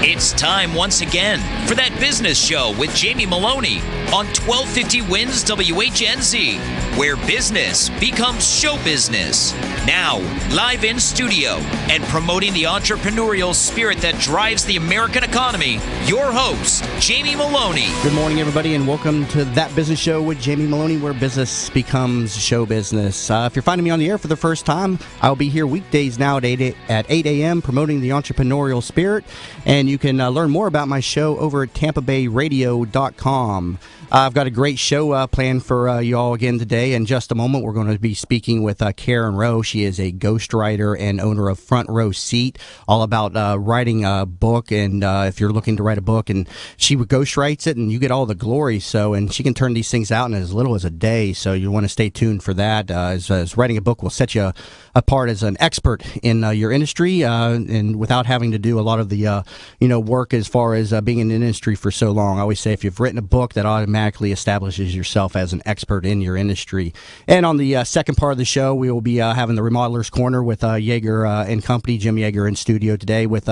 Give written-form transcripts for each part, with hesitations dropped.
It's time once again for That Business Show with Jamie Meloni on 1250 Wins WHNZ, where business becomes show business. Now, live in studio and promoting the entrepreneurial spirit that drives the American economy, your host, Jamie Meloni. Good morning, everybody, and welcome to That Business Show with Jamie Meloni, where business becomes show business. If you're finding me on the air for the first time, I'll be here weekdays now at 8 a.m. promoting the entrepreneurial spirit, and you can learn more about my show over at TampaBayRadio.com. I've got a great show planned for you all again today. In just a moment, we're going to be speaking with Karen Rowe. She is a ghostwriter and owner of Front Row Seat, all about writing a book. And if you're looking to write a book, and she ghostwrites it, and you get all the glory. And she can turn these things out in as little as a day. So you want to stay tuned for that. As writing a book will set you apart as an expert in your industry, and without having to do a lot of the work as far as being in the industry for so long. I always say if you've written a book, that automatically establishes yourself as an expert in your industry. And on the second part of the show, we will be having the Remodeler's Corner with Yeager and Company, Jim Yeager in studio today with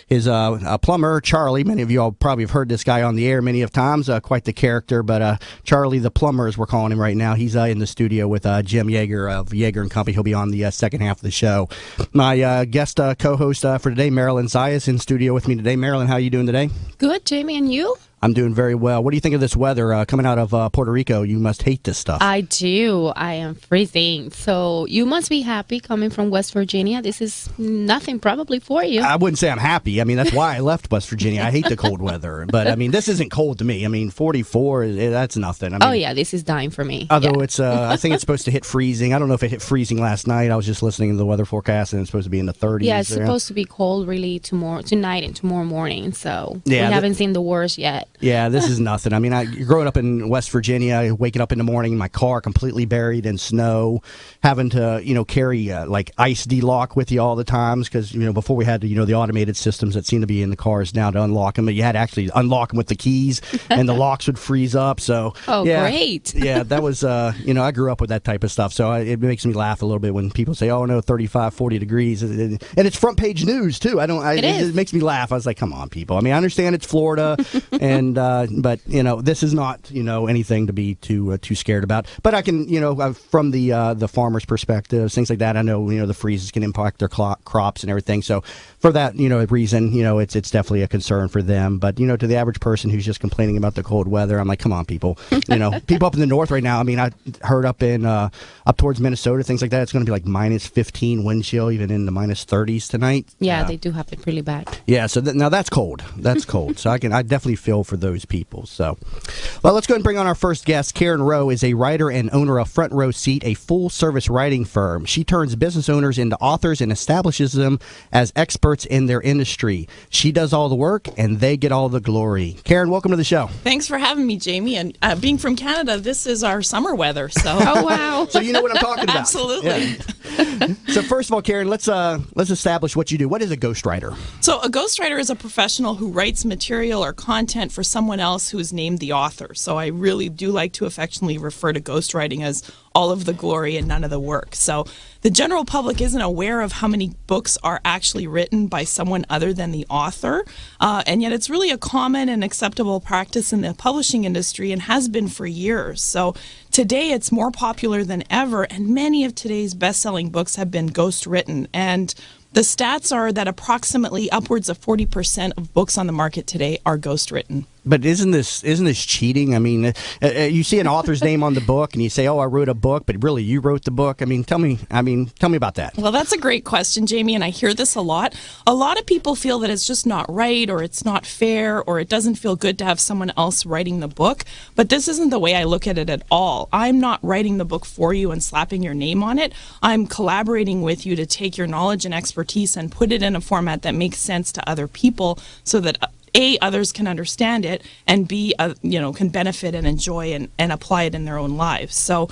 his plumber, Charlie. Many of you all probably have heard this guy on the air many of times, quite the character, but Charlie the plumber, as we're calling him right now, he's in the studio with Jim Yeager of Yeager and Company. He'll be on the second half of the show. My guest co-host for today, Marilyn Zayas, in studio with me today. Marilyn, how are you doing today? Good, Jamie, and you? I'm doing very well. What do you think of this weather coming out of Puerto Rico? You must hate this stuff. I do. I am freezing. So you must be happy coming from West Virginia. This is nothing probably for you. I wouldn't say I'm happy. I mean, that's why I left West Virginia. I hate the cold weather. But, I mean, this isn't cold to me. I mean, 44, that's nothing. I mean, oh, yeah, this is dying for me. Although it's, I think it's supposed to hit freezing. I don't know if it hit freezing last night. I was just listening to the weather forecast, and it's supposed to be in the 30s. Yeah, it's supposed to be cold really tonight and tomorrow morning. So we haven't seen the worst yet. Yeah, this is nothing. I mean, growing up in West Virginia, waking up in the morning, my car completely buried in snow, having to, carry like ice de-lock with you all the times because, before we had, the automated systems that seem to be in the cars now to unlock them, but you had to actually unlock them with the keys and the locks would freeze up. So, yeah, great. Yeah, that was, I grew up with that type of stuff. So it makes me laugh a little bit when people say, oh, no, 35, 40 degrees. And it's front page news, too. It makes me laugh. I was like, come on, people. I mean, I understand it's Florida, and but this is not anything to be too scared about. But I can from the farmers' perspective, things like that. I know the freezes can impact their crops and everything. So for that reason, it's definitely a concern for them. But to the average person who's just complaining about the cold weather, I'm like, come on, people. People up in the north right now. I mean, I heard up towards Minnesota, things like that. It's going to be like minus 15 wind chill, even in the minus 30s tonight. Yeah, they do have it really bad. Yeah, so now that's cold. That's cold. So I definitely feel for those people. So, well, let's go ahead and bring on our first guest. Karen Rowe is a writer and owner of Front Row Seat, a full-service writing firm. She turns business owners into authors and establishes them as experts in their industry. She does all the work, and they get all the glory. Karen, welcome to the show. Thanks for having me, Jamie. And being from Canada, this is our summer weather. So, oh wow! So you know what I'm talking about. Absolutely. Yeah. So first of all, Karen, let's establish what you do. What is a ghostwriter? So a ghostwriter is a professional who writes material or content for someone else who is named the author. So I really do like to affectionately refer to ghostwriting as all of the glory and none of the work. So the general public isn't aware of how many books are actually written by someone other than the author, and yet it's really a common and acceptable practice in the publishing industry and has been for years. So today it's more popular than ever, and many of today's best-selling books have been ghost-written. And the stats are that approximately upwards of 40% of books on the market today are ghost-written. But isn't this cheating? I mean, you see an author's name on the book, and you say, "Oh, I wrote a book," but really, you wrote the book. I mean, tell me about that. Well, that's a great question, Jamie, and I hear this a lot. A lot of people feel that it's just not right, or it's not fair, or it doesn't feel good to have someone else writing the book. But this isn't the way I look at it at all. I'm not writing the book for you and slapping your name on it. I'm collaborating with you to take your knowledge and expertise and put it in a format that makes sense to other people, so that A, others can understand it, and B, can benefit and enjoy and apply it in their own lives. So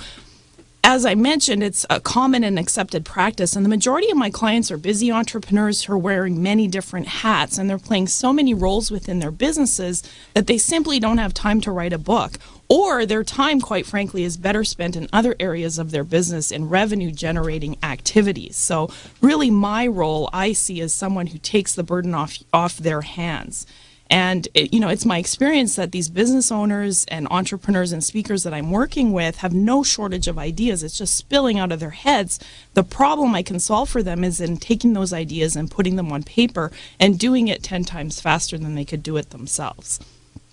as I mentioned, it's a common and accepted practice, and the majority of my clients are busy entrepreneurs who are wearing many different hats, and they're playing so many roles within their businesses that they simply don't have time to write a book, or their time, quite frankly, is better spent in other areas of their business in revenue generating activities. So really my role I see as someone who takes the burden off their hands. And it's my experience that these business owners and entrepreneurs and speakers that I'm working with have no shortage of ideas. It's just spilling out of their heads. The problem I can solve for them is in taking those ideas and putting them on paper and doing it 10 times faster than they could do it themselves.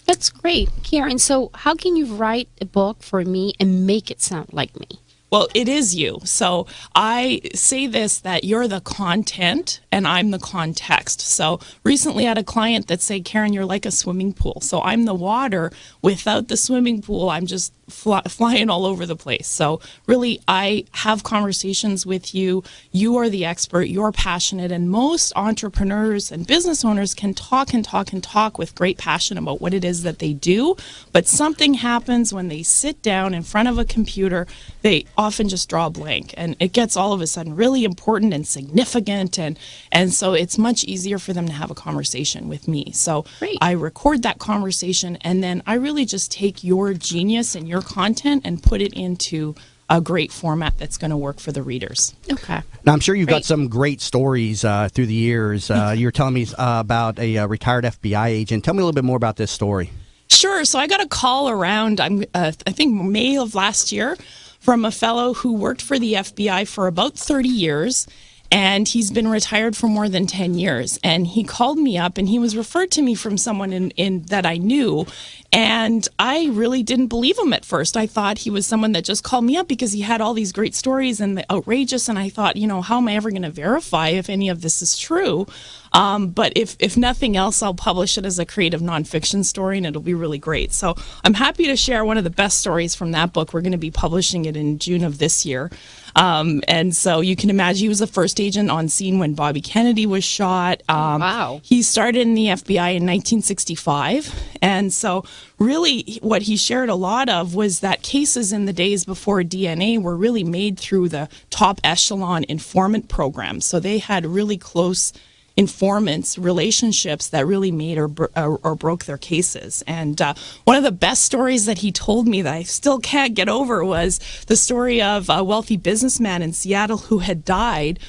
That's great, Karen. So how can you write a book for me and make it sound like me? Well, it is you. So I say this, that you're the content and I'm the context. So recently I had a client that said, Karen, you're like a swimming pool. So I'm the water. Without the swimming pool, I'm just flying all over the place. So really, I have conversations with you. You are the expert. You're passionate. And most entrepreneurs and business owners can talk and talk and talk with great passion about what it is that they do. But something happens when they sit down in front of a computer. They often just draw a blank, and it gets all of a sudden really important and significant, and so it's much easier for them to have a conversation with me. So Great. I record that conversation, and then I really just take your genius and your content and put it into a great format that's going to work for the readers. Okay. Now, I'm sure you've got Great. some great stories through the years. You were telling me about a retired FBI agent. Tell me a little bit more about this story. Sure. So I got a call around, I think May of last year, from a fellow who worked for the FBI for about 30 years, and he's been retired for more than 10 years. And he called me up, and he was referred to me from someone in that I knew, and I really didn't believe him at first. I thought he was someone that just called me up because he had all these great stories and the outrageous, and I thought, how am I ever going to verify if any of this is true? But if nothing else, I'll publish it as a creative nonfiction story, and it'll be really great. So I'm happy to share one of the best stories from that book. We're going to be publishing it in June of this year. And so you can imagine he was the first agent on scene when Bobby Kennedy was shot. Wow. He started in the FBI in 1965. And so really what he shared a lot of was that cases in the days before DNA were really made through the top echelon informant program. So they had really close informants, relationships that really made or broke their cases. And one of the best stories that he told me that I still can't get over was the story of a wealthy businessman in Seattle who had died.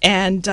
And,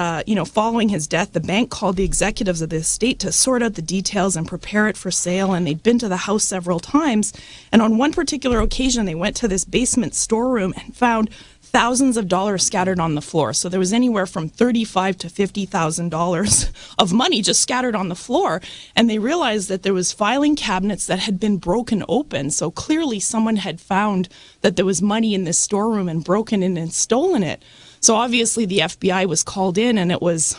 following his death, the bank called the executives of the estate to sort out the details and prepare it for sale. And they'd been to the house several times. And on one particular occasion, they went to this basement storeroom and found thousands of dollars scattered on the floor. So there was anywhere from $35,000 to $50,000 of money just scattered on the floor. And they realized that there was filing cabinets that had been broken open. So clearly someone had found that there was money in this storeroom and broken in and stolen it. So obviously the FBI was called in, and it was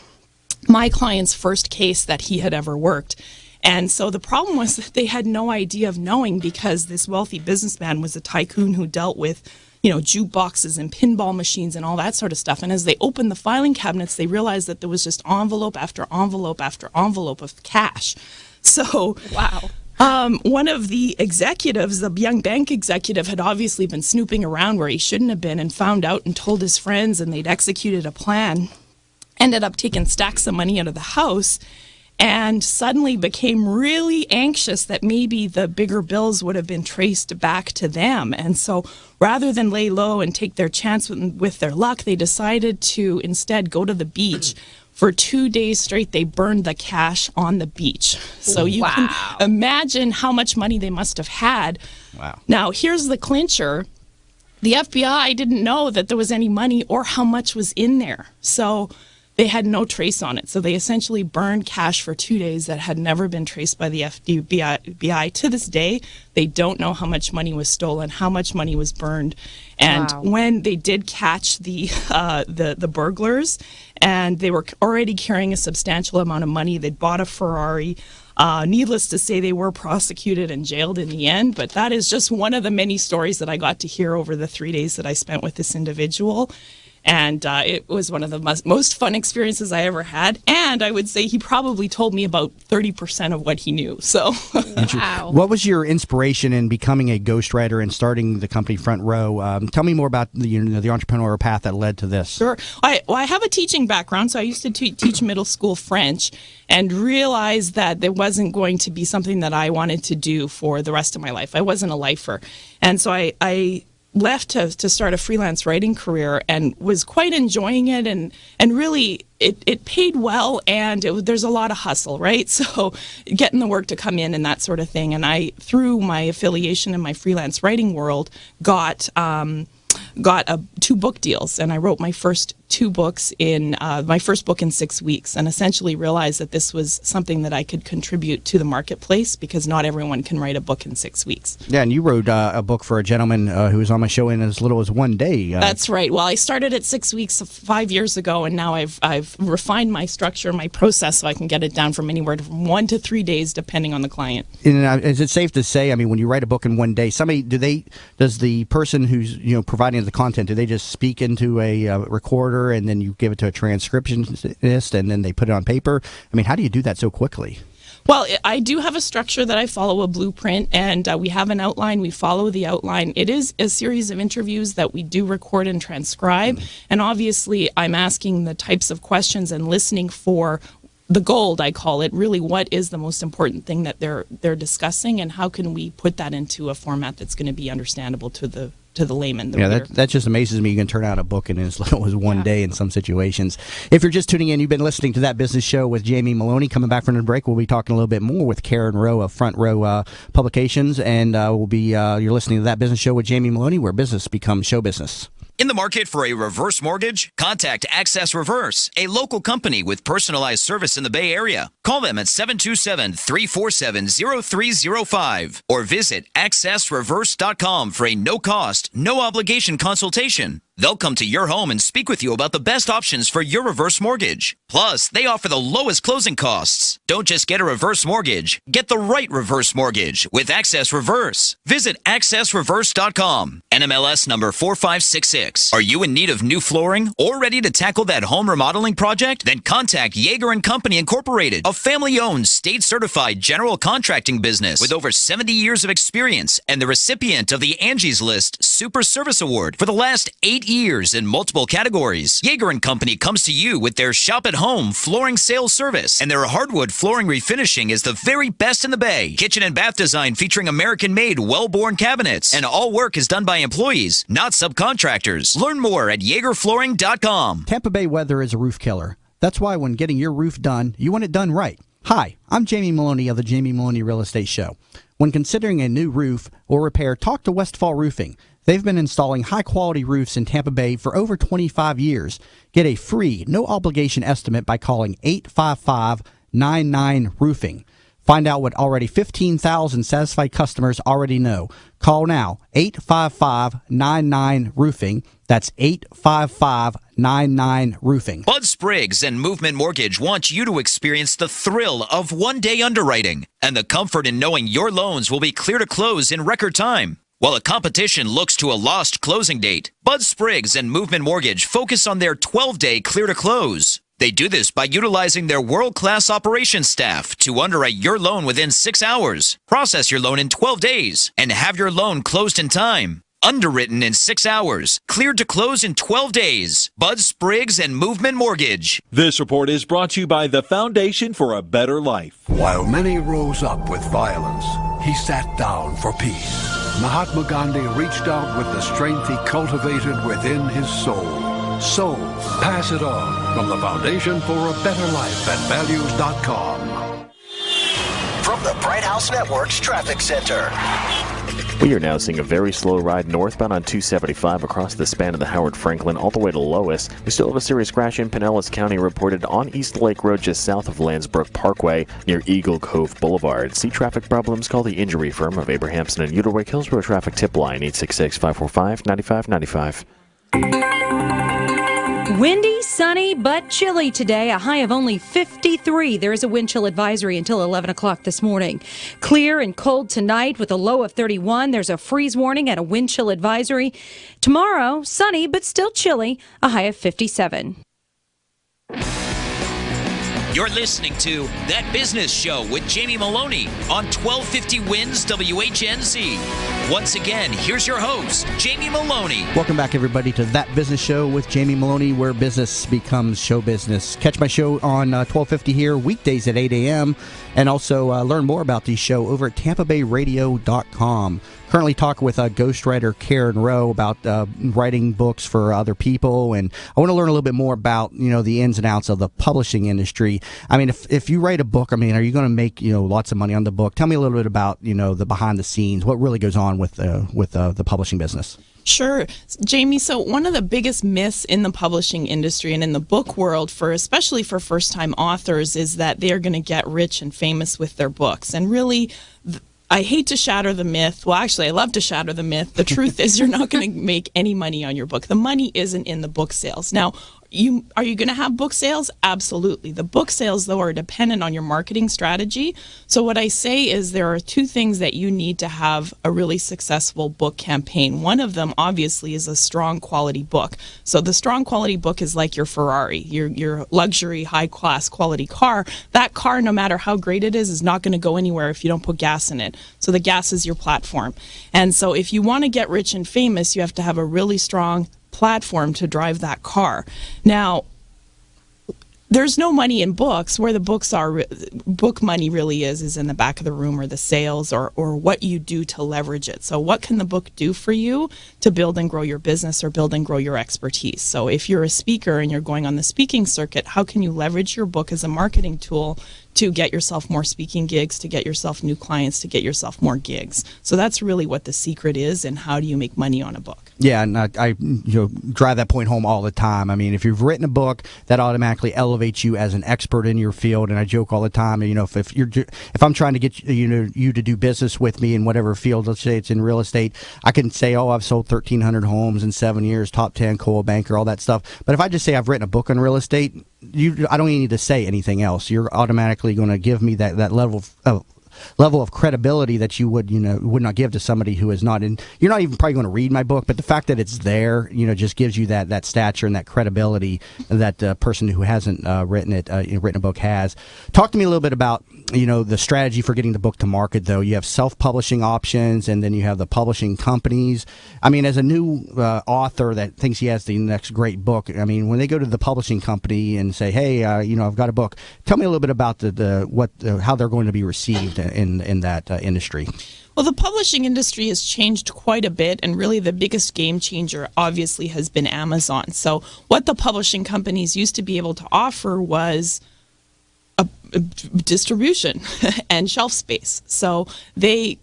my client's first case that he had ever worked. And so the problem was that they had no idea of knowing, because this wealthy businessman was a tycoon who dealt with jukeboxes and pinball machines and all that sort of stuff. And as they opened the filing cabinets, they realized that there was just envelope after envelope after envelope of cash. So, Wow. One of the executives, the young bank executive, had obviously been snooping around where he shouldn't have been and found out and told his friends, and they'd executed a plan, ended up taking stacks of money out of the house, and suddenly became really anxious that maybe the bigger bills would have been traced back to them. And so rather than lay low and take their chance with their luck, they decided to instead go to the beach. For 2 days straight, they burned the cash on the beach. So you can imagine how much money they must have had. Wow. Now, here's the clincher. The FBI didn't know that there was any money or how much was in there. So they had no trace on it. So they essentially burned cash for 2 days that had never been traced by the FBI. To this day, they don't know how much money was stolen, how much money was burned. And Wow. when they did catch the burglars, and they were already carrying a substantial amount of money, they'd bought a Ferrari. Needless to say, they were prosecuted and jailed in the end. But that is just one of the many stories that I got to hear over the 3 days that I spent with this individual. And it was one of the most fun experiences I ever had. And I would say he probably told me about 30% of what he knew. So, Wow. What was your inspiration in becoming a ghostwriter and starting the company Front Row? Tell me more about the entrepreneurial path that led to this. sure. I have a teaching background, so I used to teach middle school French and realized that there wasn't going to be something that I wanted to do for the rest of my life. I wasn't a lifer. And so I left to start a freelance writing career and was quite enjoying it, and really it paid well, and there's a lot of hustle, right? So getting the work to come in and that sort of thing. And I, through my affiliation in my freelance writing world, got 2 book deals, and I wrote my first 2 books in my first book in 6 weeks, and essentially realized that this was something that I could contribute to the marketplace, because not everyone can write a book in 6 weeks. Yeah, and you wrote a book for a gentleman who was on my show in as little as 1 day. That's right. Well, I started at 6 weeks 5 years ago, and now I've refined my structure, my process, so I can get it down from anywhere from 1 to 3 days, depending on the client. And is it safe to say, I mean, when you write a book in 1 day, does the person who's providing the content, do they just speak into a recorder and then you give it to a transcriptionist and then they put it on paper? I mean, how do you do that so quickly? Well, I do have a structure that I follow, a blueprint, and we have an outline. We follow the outline. It is a series of interviews that we do record and transcribe. And obviously, I'm asking the types of questions and listening for the gold, I call it. Really, what is the most important thing that they're discussing, and how can we put that into a format that's going to be understandable to the layman, the reader. That just amazes me. You can turn out a book in as little as 1 day in some situations. If you're just tuning in, you've been listening to That Business Show with Jamie Meloni. Coming back from the break, we'll be talking a little bit more with Karen Rowe of Front Row Publications, and you're listening to That Business Show with Jamie Meloni, where business becomes show business. In the market for a reverse mortgage? Contact Access Reverse, a local company with personalized service in the Bay Area. Call them at 727-347-0305 or visit accessreverse.com for a no-cost, no-obligation consultation. They'll come to your home and speak with you about the best options for your reverse mortgage. Plus, they offer the lowest closing costs. Don't just get a reverse mortgage. Get the right reverse mortgage with Access Reverse. Visit accessreverse.com. NMLS number 4566. Are you in need of new flooring or ready to tackle that home remodeling project? Then contact Yeager & Company Incorporated, a family-owned, state-certified general contracting business with over 70 years of experience and the recipient of the Angie's List Super Service Award for the last 8 years in multiple categories. Yeager & Company comes to you with their shop-at-home flooring sales service, and their hardwood flooring refinishing is the very best in the Bay. Kitchen and bath design featuring American-made, well-born cabinets, and all work is done by employees, not subcontractors. Learn more at YeagerFlooring.com. Tampa Bay weather is a roof killer. That's why when getting your roof done, you want it done right. Hi, I'm Jamie Meloni of the Jamie Meloni Real Estate Show. When considering a new roof or repair, talk to Westfall Roofing. They've been installing high-quality roofs in Tampa Bay for over 25 years. Get a free, no-obligation estimate by calling 855-99-ROOFING. Find out what already 15,000 satisfied customers already know. Call now, 855-99-ROOFING. That's 855-99-ROOFING. Bud Spriggs and Movement Mortgage want you to experience the thrill of one-day underwriting and the comfort in knowing your loans will be clear to close in record time. While the competition looks to a lost closing date, Bud Spriggs and Movement Mortgage focus on their 12-day clear to close. They do this by utilizing their world-class operations staff to underwrite your loan within 6 hours, process your loan in 12 days, and have your loan closed in time. Underwritten in 6 hours, cleared to close in 12 days. Bud Spriggs and Movement Mortgage. This report is brought to you by the Foundation for a Better Life. While many rose up with violence, he sat down for peace. Mahatma Gandhi reached out with the strength he cultivated within his soul. So, pass it on from the Foundation for a Better Life at values.com. From the Bright House Network's Traffic Center. We are now seeing a very slow ride northbound on 275 across the span of the Howard Franklin all the way to Lois. We still have a serious crash in Pinellas County reported on East Lake Road just south of Landsbrook Parkway near Eagle Cove Boulevard. See traffic problems, call the injury firm of Abrahamson and Uterwick Hillsborough Traffic Tip Line 866-545-9595. Windy, sunny, but chilly today. A high of only 53. There is a wind chill advisory until 11 o'clock this morning. Clear and cold tonight with a low of 31. There's a freeze warning and a wind chill advisory. Tomorrow, sunny, but still chilly. A high of 57. You're listening to That Business Show with Jamie Maloney on 1250 Wins WHNZ. Once again, here's your host, Jamie Maloney. Welcome back, everybody, to That Business Show with Jamie Maloney, where business becomes show business. Catch my show on 1250 here, weekdays at 8 a.m., and also learn more about the show over at TampaBayRadio.com. Currently talking with ghostwriter Karen Rowe about writing books for other people, and I want to learn a little bit more about the ins and outs of the publishing industry. I mean, if you write a book, I mean, are you going to make lots of money on the book? Tell me a little bit about the behind the scenes, what really goes on with the publishing business. Sure, Jamie. So one of the biggest myths in the publishing industry and in the book world, especially for first-time authors, is that they are going to get rich and famous with their books. And really, I hate to shatter the myth. Well, actually, I love to shatter the myth. The truth is you're not going to make any money on your book. The money isn't in the book sales. Now, are you going to have book sales? Absolutely. The book sales, though, are dependent on your marketing strategy. So what I say is there are two things that you need to have a really successful book campaign. One of them, obviously, is a strong quality book. So the strong quality book is like your Ferrari, your luxury, high-class quality car. That car, no matter how great it is not going to go anywhere if you don't put gas in it. So the gas is your platform. And so if you want to get rich and famous, you have to have a really strong platform to drive that car. Now, there's no money in books. Where the books are, book money really is in the back of the room, or the sales, or what you do to leverage it. So what can the book do for you to build and grow your business or build and grow your expertise? So if you're a speaker and you're going on the speaking circuit, how can you leverage your book as a marketing tool to get yourself more speaking gigs, to get yourself new clients, to get yourself more gigs? So that's really what the secret is, and how do you make money on a book? Yeah, and I drive that point home all the time. I mean, if you've written a book, that automatically elevates you as an expert in your field. And I joke all the time, if I'm trying to get you to do business with me in whatever field, let's say it's in real estate, I can say, oh, I've sold 1,300 homes in 7 years, top 10 Coldwell Banker, all that stuff. But if I just say I've written a book on real estate, I don't even need to say anything else. You're automatically going to give me that level of credibility that you would not give to somebody who is not in. You're not even probably going to read my book, but the fact that it's there, just gives you that stature and that credibility that person who hasn't written a book has. Talk to me a little bit about the strategy for getting the book to market. Though you have self-publishing options, and then you have the publishing companies. I mean, as a new author that thinks he has the next great book, I mean, when they go to the publishing company and say, "Hey, I've got a book," tell me a little bit about how they're going to be received in that industry. Well, the publishing industry has changed quite a bit, and really the biggest game changer obviously has been Amazon. So what the publishing companies used to be able to offer was a distribution and shelf space. So they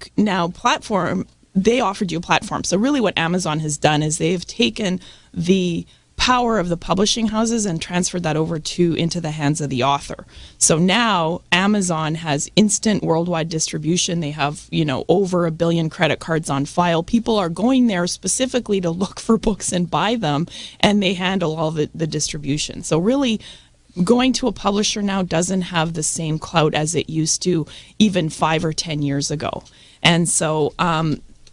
offered you a platform. So really what Amazon has done is they've taken the power of the publishing houses and transferred that over into the hands of the author. So now Amazon has instant worldwide distribution. They have, over 1 billion credit cards on file. People are going there specifically to look for books and buy them, and they handle all the distribution. So really, going to a publisher now doesn't have the same clout as it used to even 5 or 10 years ago. And so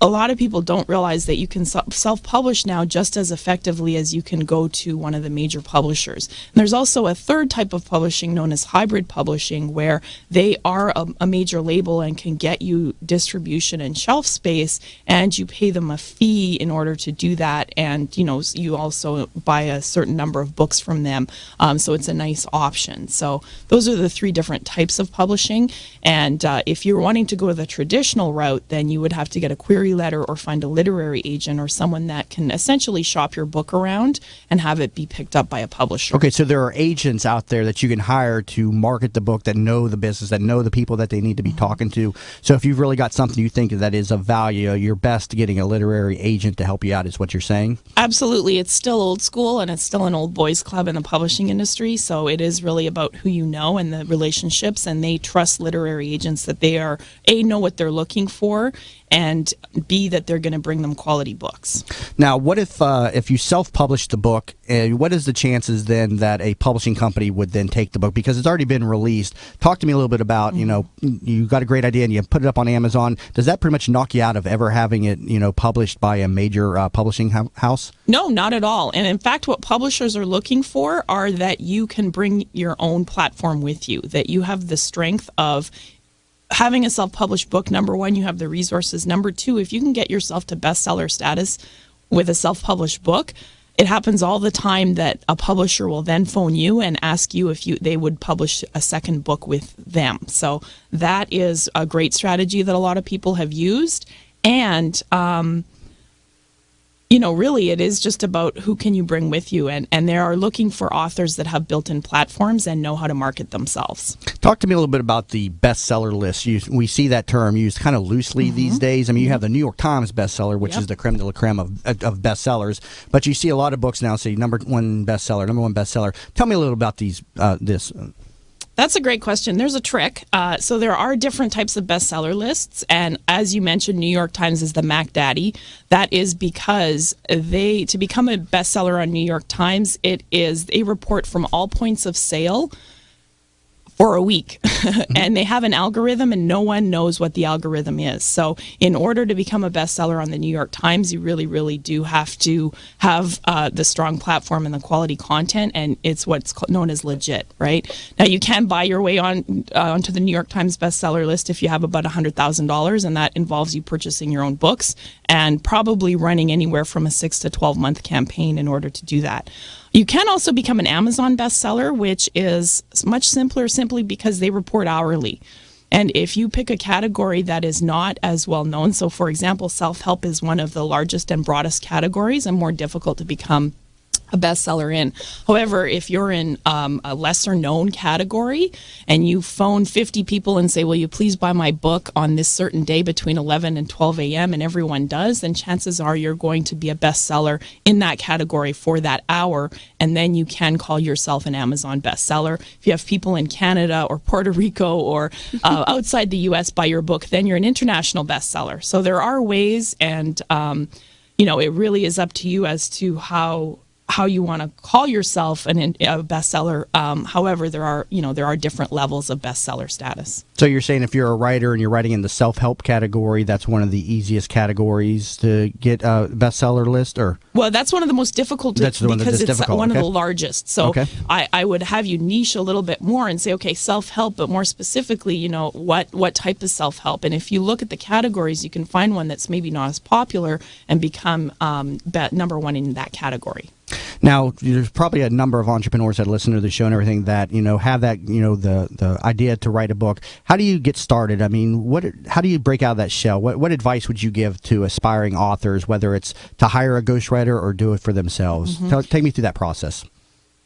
a lot of people don't realize that you can self-publish now just as effectively as you can go to one of the major publishers. And there's also a third type of publishing known as hybrid publishing, where they are a major label and can get you distribution and shelf space, and you pay them a fee in order to do that. And you also buy a certain number of books from them. So it's a nice option. So those are the three different types of publishing. And if you're wanting to go the traditional route, then you would have to get a query letter or find a literary agent or someone that can essentially shop your book around and have it be picked up by a publisher. Okay, so there are agents out there that you can hire to market the book, that know the business, that know the people that they need to be talking to. So if you've really got something you think that is of value, you're best getting a literary agent to help you out, is what you're saying? Absolutely. It's still old school, and it's still an old boys club in the publishing industry. So it is really about who you know and the relationships, and they trust literary agents that they know what they're looking for, and B, that they're going to bring them quality books. Now, what if you self-publish the book? What is the chances then that a publishing company would then take the book because it's already been released? Talk to me a little bit about you got a great idea and you put it up on Amazon. Does that pretty much knock you out of ever having it published by a major publishing house? No, not at all. And in fact, what publishers are looking for are that you can bring your own platform with you, that you have the strength of having a self-published book. Number one, you have the resources. Number two, if you can get yourself to bestseller status with a self-published book, it happens all the time that a publisher will then phone you and ask you if they would publish a second book with them. So that is a great strategy that a lot of people have used. And really it is just about who can you bring with you. And they are looking for authors that have built-in platforms and know how to market themselves. Talk to me a little bit about the bestseller list. We see that term used kind of loosely these days. I mean, you have the New York Times bestseller, which is the creme de la creme of bestsellers. But you see a lot of books now say number one bestseller. Tell me a little about this. That's a great question. There's a trick. So there are different types of bestseller lists. And as you mentioned, New York Times is the Mac Daddy. That is because to become a bestseller on New York Times, they report from all points of sale for a week. And they have an algorithm and no one knows what the algorithm is. So in order to become a bestseller on the New York Times, you really, really do have to have the strong platform and the quality content, and it's what's known as legit, right? Now you can buy your way onto the New York Times bestseller list if you have about $100,000, and that involves you purchasing your own books and probably running anywhere from a 6 to 12 month campaign in order to do that. You can also become an Amazon bestseller, which is much simpler simply because they report hourly. And if you pick a category that is not as well known, so for example, self-help is one of the largest and broadest categories and more difficult to become a bestseller in. However, if you're in a lesser known category and you phone 50 people and say, will you please buy my book on this certain day between 11 and 12 a.m. and everyone does, then chances are you're going to be a bestseller in that category for that hour, and then you can call yourself an Amazon bestseller. If you have people in Canada or Puerto Rico or outside the U.S. buy your book, then you're an international bestseller. So there are ways, and it really is up to you as to how you want to call yourself a bestseller. However, there are different levels of bestseller status. So you're saying if you're a writer and you're writing in the self-help category, that's one of the easiest categories to get a bestseller list, or? Well, that's one of the most difficult because it's one of the largest. So I would have you niche a little bit more and say, okay, self-help, but more specifically, what type of self-help? And if you look at the categories, you can find one that's maybe not as popular and become number one in that category. Now, there's probably a number of entrepreneurs that listen to the show and everything that have that the idea to write a book. How do you get started? I mean, how do you break out of that shell? What advice would you give to aspiring authors, whether it's to hire a ghostwriter or do it for themselves? Take me through that process.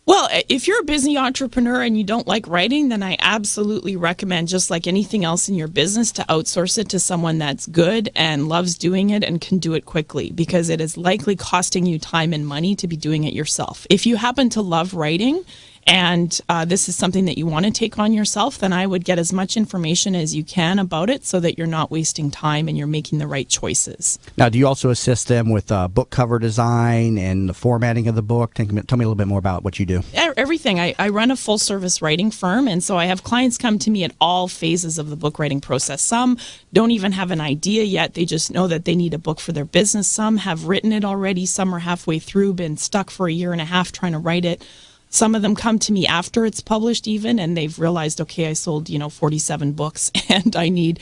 Well, if you're a busy entrepreneur and you don't like writing, then I absolutely recommend, just like anything else in your business, to outsource it to someone that's good and loves doing it and can do it quickly, because it is likely costing you time and money to be doing it yourself. If you happen to love writing and this is something that you want to take on yourself, then I would get as much information as you can about it so that you're not wasting time and you're making the right choices. Now, do you also assist them with book cover design and the formatting of the book? Tell me a little bit more about what you do. Everything. I run a full-service writing firm, and so I have clients come to me at all phases of the book writing process. Some don't even have an idea yet. They just know that they need a book for their business. Some have written it already. Some are halfway through, been stuck for a year and a half trying to write it. Some of them come to me after it's published even, and they've realized, okay, I sold 47 books and I need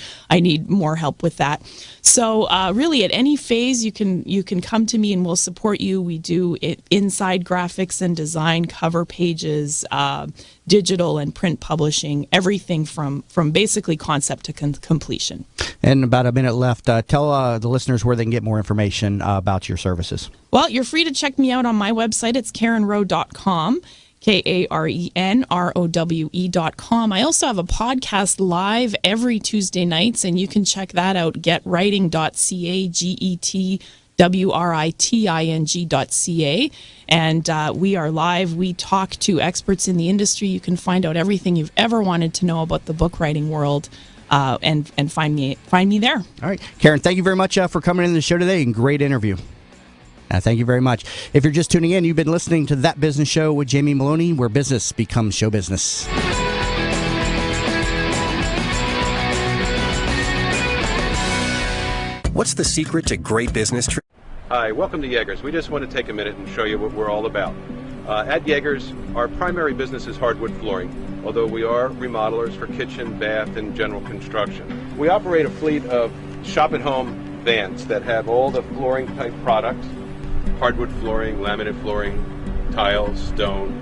more help with that. So really at any phase you can come to me and we'll support you. We do inside graphics and design, cover pages, digital and print publishing, everything from basically concept to completion. And about a minute left. Tell the listeners where they can get more information about your services. Well, you're free to check me out on my website. It's KarenRowe.com, KarenRowe.com. I also have a podcast live every Tuesday nights, and you can check that out, getwriting.ca, GETWRITING.ca. And we are live. We talk to experts in the industry. You can find out everything you've ever wanted to know about the book writing world and find me there. All right, Karen, thank you very much for coming in the show today, and great interview. Thank you very much. If you're just tuning in, you've been listening to That Business Show with Jamie Meloni, where business becomes show business. What's the secret to great business? Hi, welcome to Yeager's. We just want to take a minute and show you what we're all about. At Yeager's, our primary business is hardwood flooring, although we are remodelers for kitchen, bath, and general construction. We operate a fleet of shop-at-home vans that have all the flooring-type products, hardwood flooring, laminate flooring, tiles, stone,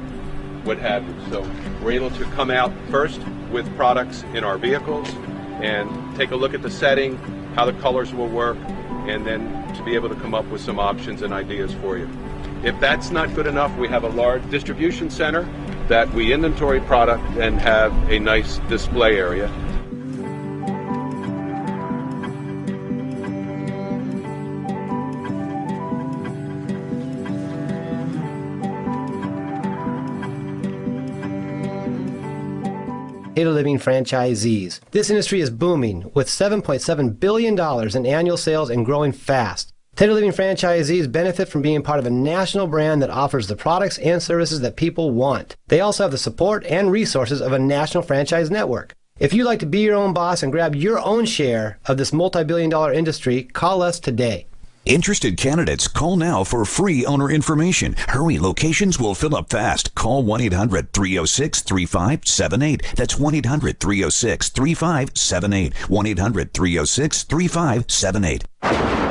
what have you. So we're able to come out first with products in our vehicles and take a look at the setting, how the colors will work, and then to be able to come up with some options and ideas for you. If that's not good enough, we have a large distribution center that we inventory product and have a nice display area. Taylor Living franchisees. This industry is booming with $7.7 billion in annual sales and growing fast. Taylor Living franchisees benefit from being part of a national brand that offers the products and services that people want. They also have the support and resources of a national franchise network. If you'd like to be your own boss and grab your own share of this multi-billion-dollar industry, call us today. Interested candidates, call now for free owner information. Hurry, locations will fill up fast. Call 1-800-306-3578. That's 1-800-306-3578. 1-800-306-3578.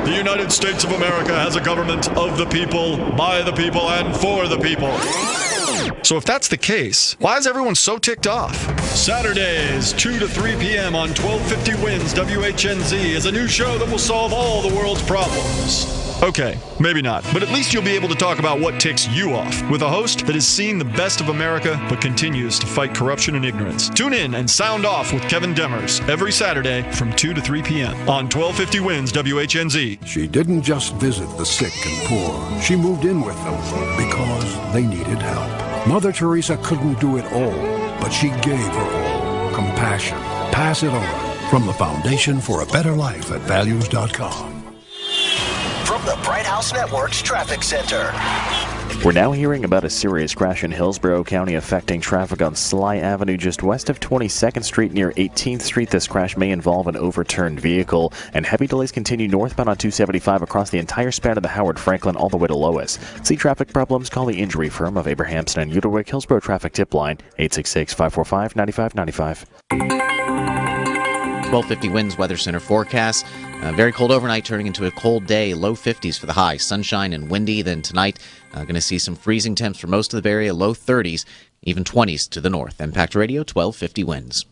The United States of America has a government of the people, by the people, and for the people. So if that's the case, why is everyone so ticked off? Saturdays, 2 to 3 p.m. on 1250 Wins WHNZ is a new show that will solve all the world's problems. Okay, maybe not, but at least you'll be able to talk about what ticks you off with a host that has seen the best of America but continues to fight corruption and ignorance. Tune in and sound off with Kevin Demers every Saturday from 2 to 3 p.m. on 1250 Wins WHNZ. She didn't just visit the sick and poor. She moved in with them because they needed help. Mother Teresa couldn't do it all, but she gave her all. Compassion. Pass it on. From the Foundation for a Better Life at values.com. From the Bright House Network's Traffic Center. We're now hearing about a serious crash in Hillsborough County affecting traffic on Sly Avenue just west of 22nd Street near 18th Street. This crash may involve an overturned vehicle, and heavy delays continue northbound on 275 across the entire span of the Howard Franklin all the way to Lois. See traffic problems? Call the injury firm of Abrahamson and Uterwick Hillsborough Traffic Tip Line 866-545-9595. 1250 Winds Weather Center forecast. Very cold overnight, turning into a cold day. Low 50s for the high. Sunshine and windy. Then tonight, going to see some freezing temps for most of the area. Low 30s, even 20s to the north. Impact Radio, 1250 Winds.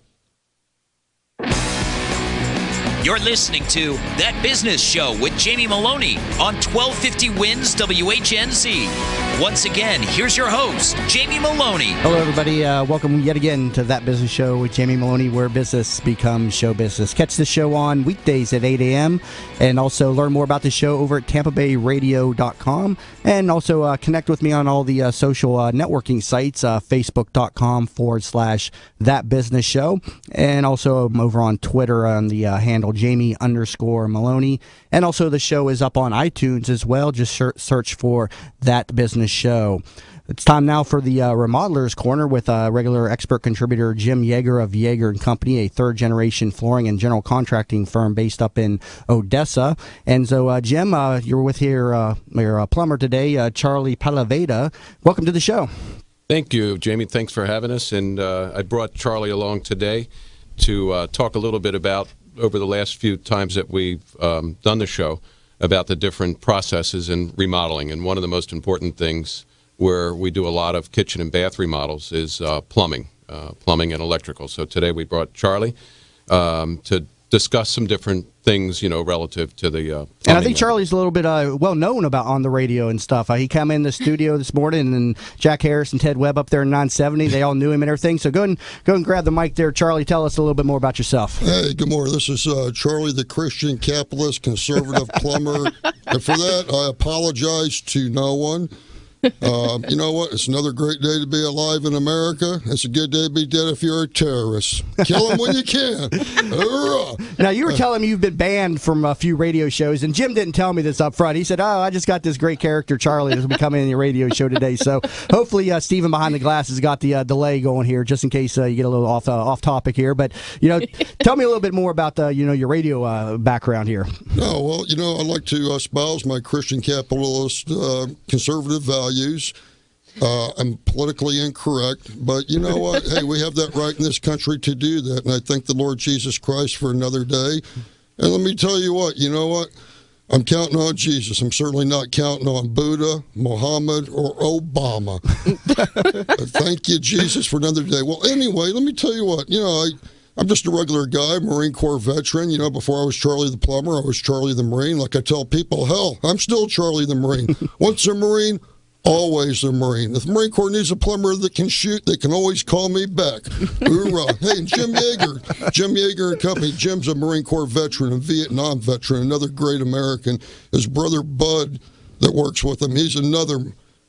You're listening to That Business Show with Jamie Meloni on 1250 Winds WHNZ. Once again, here's your host, Jamie Meloni. Hello, everybody. Welcome yet again to That Business Show with Jamie Meloni, where business becomes show business. Catch the show on weekdays at 8 a.m. and also learn more about the show over at TampaBayRadio.com. And also connect with me on all the social networking sites, Facebook.com/That Business Show. And also I'm over on Twitter on the handle Jamie_Meloni. And also the show is up on iTunes as well. Just search for That Business Show. It's time now for the Remodelers Corner with regular expert contributor Jim Yeager of Yeager & Company, a third-generation flooring and general contracting firm based up in Odessa. And so, Jim, you're with your plumber today, Charlie Palaveda. Welcome to the show. Thank you, Jamie. Thanks for having us. And I brought Charlie along today to talk a little bit about, over the last few times that we've done the show, about the different processes in remodeling. And one of the most important things where we do a lot of kitchen and bath remodels is plumbing and electrical. So today we brought Charlie to discuss some different things, relative to the and I think Charlie's a little bit well known about on the radio and stuff. He came in the studio this morning, and Jack Harris and Ted Webb up there in 970, they all knew him and everything. So go and grab the mic there, Charlie. Tell us a little bit more about yourself. Hey, good morning. This is Charlie, the Christian capitalist conservative plumber, and for that I apologize to no one. You know what? It's another great day to be alive in America. It's a good day to be dead if you're a terrorist. Kill them when you can. Now, you were telling me you've been banned from a few radio shows, and Jim didn't tell me this up front. He said, I just got this great character, Charlie, that's going to be coming in your radio show today. So hopefully Stephen behind the glass has got the delay going here, just in case you get a little off topic here. But, tell me a little bit more about your radio background here. No, well, I like to espouse my Christian capitalist conservative values. I'm politically incorrect, but you know what? Hey, we have that right in this country to do that, and I thank the Lord Jesus Christ for another day. And let me tell you what, I'm counting on Jesus. I'm certainly not counting on Buddha, Muhammad, or Obama. Thank you, Jesus, for another day. Well, anyway, let me tell you what, I'm just a regular guy, Marine Corps veteran. Before I was Charlie the plumber, I was Charlie the Marine. Like I tell people, hell, I'm still Charlie the Marine. Once a Marine, always a Marine. If the Marine Corps needs a plumber that can shoot, they can always call me back. Hoorah. Hey, Jim Yeager and Company. Jim's a Marine Corps veteran, a Vietnam veteran, another great American. His brother Bud that works with him, he's another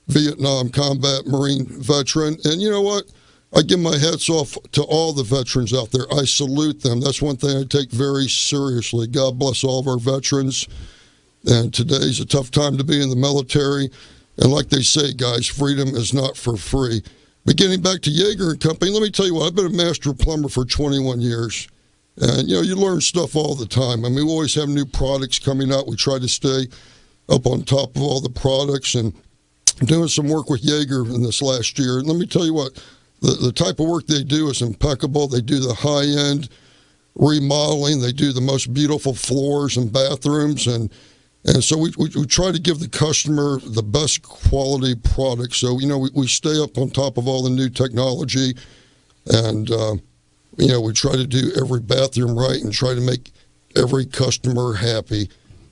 Vietnam combat Marine veteran. And you know what? I give my hats off to all the veterans out there. I salute them. That's one thing I take very seriously. God bless all of our veterans. And today's a tough time to be in the military. And like they say, guys, freedom is not for free. But getting back to Yeager and Company, let me tell you what, I've been a master plumber for 21 years. And, you learn stuff all the time. I mean, we always have new products coming out. We try to stay up on top of all the products and doing some work with Yeager in this last year. And let me tell you what, the type of work they do is impeccable. They do the high-end remodeling. They do the most beautiful floors and bathrooms. And so we try to give the customer the best quality product. So, we stay up on top of all the new technology. And, we try to do every bathroom right and try to make every customer happy.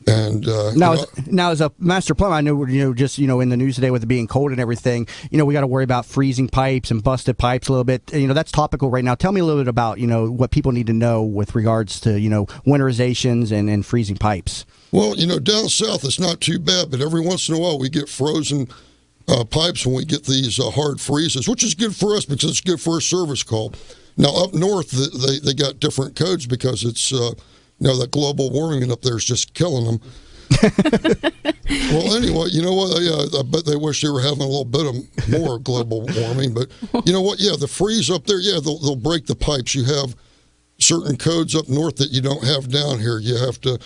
And now, as a master plumber, I know just in the news today with it being cold and everything, we got to worry about freezing pipes and busted pipes a little bit. That's topical right now. Tell me a little bit about what people need to know with regards to winterizations and freezing pipes. Well, down south it's not too bad, but every once in a while we get frozen pipes when we get these hard freezes, which is good for us because it's good for a service call. Now up north they got different codes because it's that global warming up there is just killing them. Well, anyway, you know what? I bet they wish they were having a little bit of more global warming. But you know what? Yeah, the freeze up there, they'll break the pipes. You have certain codes up north that you don't have down here. You have to,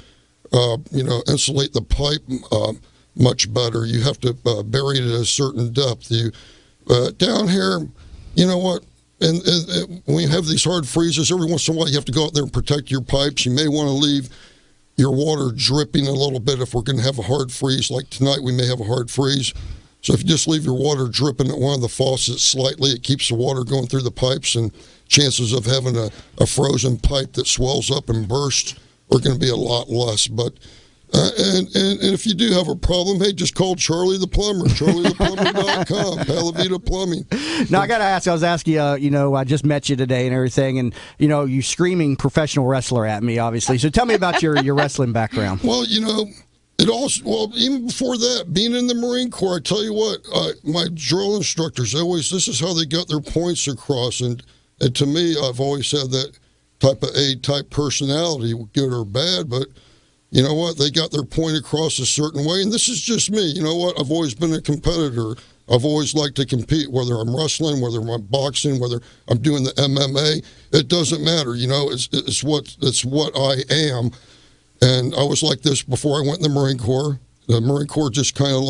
insulate the pipe much better. You have to bury it at a certain depth. Down here, you know what? And when you have these hard freezes, every once in a while you have to go out there and protect your pipes. You may want to leave your water dripping a little bit if we're going to have a hard freeze. Like tonight, we may have a hard freeze. So if you just leave your water dripping at one of the faucets slightly, it keeps the water going through the pipes, and chances of having a frozen pipe that swells up and bursts are going to be a lot less. But and if you do have a problem, hey, just call Charlie the Plumber, charlietheplumber.com, Palavita Plumbing. Now, I got to ask, I was asking you, I just met you today and everything, and, you screaming professional wrestler at me, obviously. So tell me about your wrestling background. Well, even before that, being in the Marine Corps, I tell you what, my drill instructors, this is how they got their points across. And to me, I've always had that type of A-type personality, good or bad, but you know what? They got their point across a certain way, and this is just me. You know what? I've always been a competitor. I've always liked to compete, whether I'm wrestling, whether I'm boxing, whether I'm doing the MMA. It doesn't matter. It's what I am. And I was like this before I went in the Marine Corps. The Marine Corps just kind of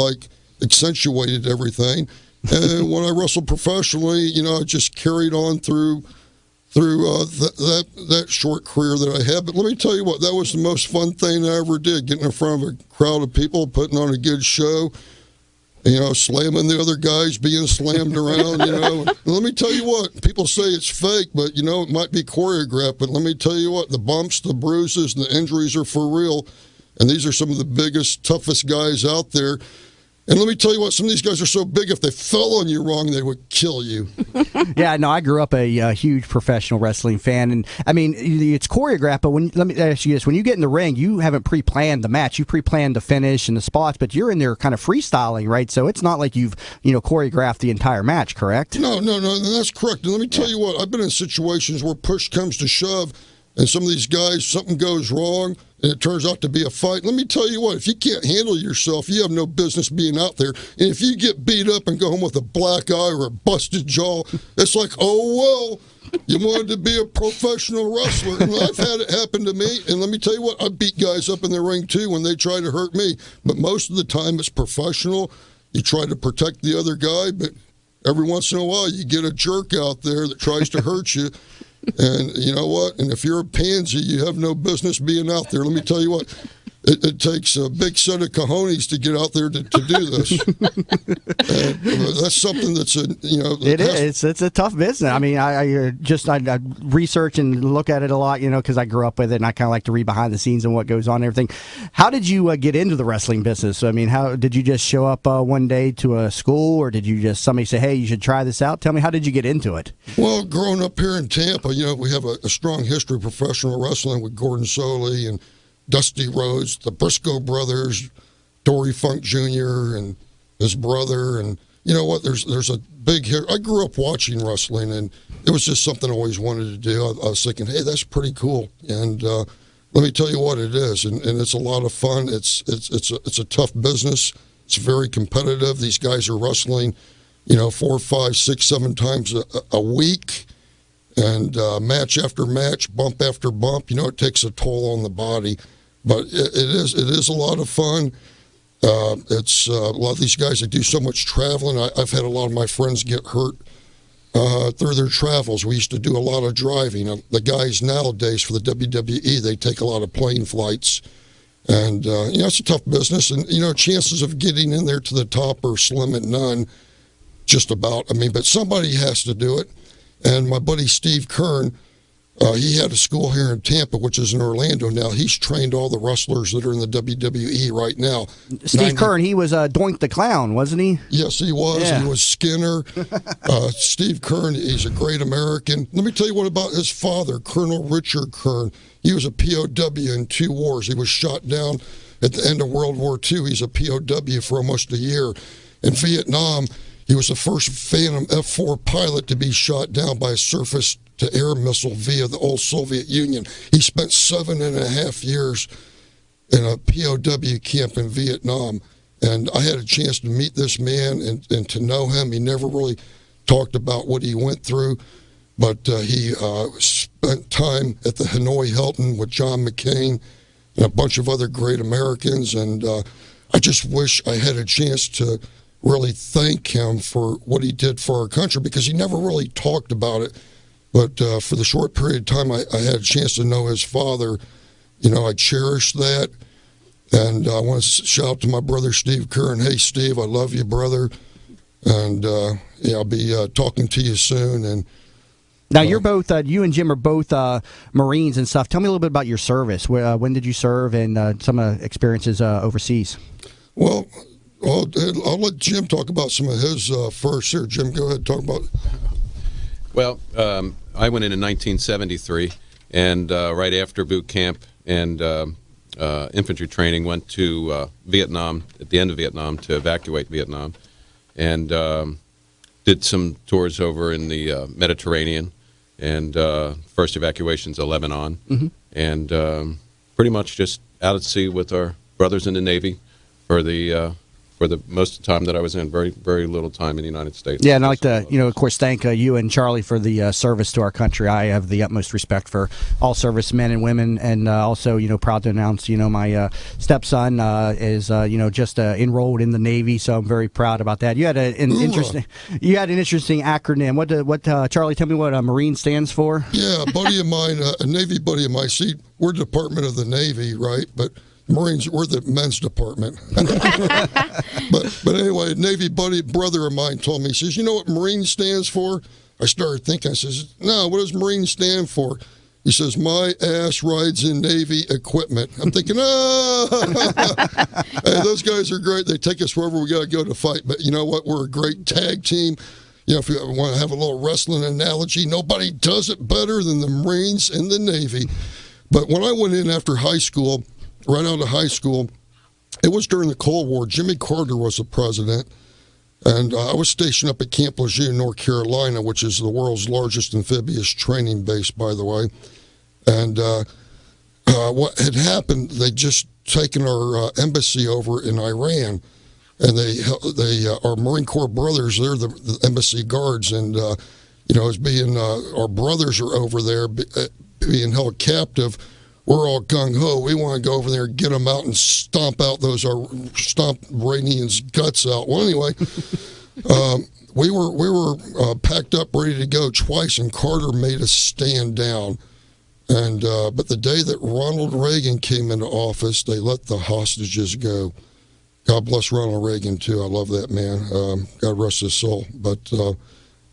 accentuated everything. And when I wrestled professionally, I just carried on through that short career that I had. But let me tell you what, that was the most fun thing I ever did, getting in front of a crowd of people, putting on a good show, slamming the other guys, being slammed around, And let me tell you what, people say it's fake, but, it might be choreographed. But let me tell you what, the bumps, the bruises, and the injuries are for real. And these are some of the biggest, toughest guys out there. And let me tell you what, some of these guys are so big, if they fell on you wrong, they would kill you. Yeah, no, I grew up a huge professional wrestling fan, and I mean, it's choreographed. But let me ask you this: when you get in the ring, you haven't pre-planned the match. You pre-planned the finish and the spots, but you're in there kind of freestyling, right? So it's not like you've choreographed the entire match, correct? No, that's correct. And let me tell you what, I've been in situations where push comes to shove, and some of these guys, something goes wrong, and it turns out to be a fight. Let me tell you what, if you can't handle yourself, you have no business being out there. And if you get beat up and go home with a black eye or a busted jaw, it's like, oh, well, you wanted to be a professional wrestler. And I've had it happen to me. And let me tell you what, I beat guys up in the ring, too, when they try to hurt me. But most of the time, it's professional. You try to protect the other guy, but every once in a while, you get a jerk out there that tries to hurt you. And you know what? And if you're a pansy, you have no business being out there. Let me tell you what. It takes a big set of cojones to get out there to do this. And that's something that's It's a tough business. I mean, I research and look at it a lot, because I grew up with it, and I kind of like to read behind the scenes and what goes on and everything. How did you get into the wrestling business? I mean, how did you just show up one day to a school, or did you just somebody say, "Hey, you should try this out"? Tell me, how did you get into it? Well, growing up here in Tampa, we have a strong history of professional wrestling with Gordon Soley and Dusty Rhodes, the Briscoe brothers, Dory Funk Jr. and his brother, and you know what? There's a big here. I grew up watching wrestling, and it was just something I always wanted to do. I was thinking, hey, that's pretty cool, and let me tell you what it is, and it's a lot of fun. It's a tough business. It's very competitive. These guys are wrestling, 4, 5, 6, 7 times a week. And match after match, bump after bump, it takes a toll on the body, but it is a lot of fun. It's a lot of these guys that do so much traveling. I've had a lot of my friends get hurt through their travels. We used to do a lot of driving. The guys nowadays for the WWE, they take a lot of plane flights, and it's a tough business. And chances of getting in there to the top are slim and none. Just about. But somebody has to do it. And my buddy Steve Kern, he had a school here in Tampa, which is in Orlando now. He's trained all the wrestlers that are in the WWE right now. Steve Kern, he was Doink the Clown, wasn't he? Yes, he was. Yeah. He was Skinner. Steve Kern, he's a great American. Let me tell you what about his father, Colonel Richard Kern. He was a POW in 2 wars. He was shot down at the end of World War II. He's a POW for almost a year. In Vietnam, he was the first Phantom F-4 pilot to be shot down by a surface-to-air missile via the old Soviet Union. He spent 7.5 years in a POW camp in Vietnam. And I had a chance to meet this man and to know him. He never really talked about what he went through, but he spent time at the Hanoi Hilton with John McCain and a bunch of other great Americans. And I just wish I had a chance to really thank him for what he did for our country, because he never really talked about it. But for the short period of time I had a chance to know his father, I cherish that. And I want to shout out to my brother Steve Kern. Hey, Steve, I love you, brother. And I'll be talking to you soon. And now you're both, you and Jim are both Marines and stuff. Tell me a little bit about your service. When did you serve, and some experiences overseas? Well, I'll let Jim talk about some of his first here. Jim, go ahead and talk about it. Well, I went in 1973, and right after boot camp and infantry training, went to Vietnam, at the end of Vietnam, to evacuate Vietnam, and did some tours over in the Mediterranean, and first evacuations of Lebanon, and pretty much just out at sea with our brothers in the Navy for the most of the time that I was in. Very, very little time in the United States. Yeah, and I'd like to, of course, thank you and Charlie for the service to our country. I have the utmost respect for all servicemen and women, and also, proud to announce, my stepson is, just enrolled in the Navy, so I'm very proud about that. You had an interesting acronym. What Charlie, tell me what Marine stands for? Yeah, a buddy of mine, a Navy buddy of mine. See, we're Department of the Navy, right? But Marines, we're the men's department. but anyway, a Navy brother of mine told me, he says, you know what Marine stands for? I started thinking, I says, no, what does Marine stand for? He says, my ass rides in Navy equipment. I'm thinking, hey, those guys are great. They take us wherever we got to go to fight. But you know what? We're a great tag team. You know, if you want to have a little wrestling analogy, nobody does it better than the Marines and the Navy. But when I went in after high school, right out of high school, it was during the Cold War. Jimmy Carter was the president. And I was stationed up at Camp Lejeune, North Carolina, which is the world's largest amphibious training base, by the way. And what had happened, they'd just taken our embassy over in Iran. And our Marine Corps brothers, they're the embassy guards. And, you know, as being our brothers are over there being held captive, we're all gung-ho. We want to go over there and get them out and stomp Iranians' guts out. Well, anyway, we were packed up, ready to go twice, and Carter made us stand down. And but the day that Ronald Reagan came into office, they let the hostages go. God bless Ronald Reagan, too. I love that man. God rest his soul. But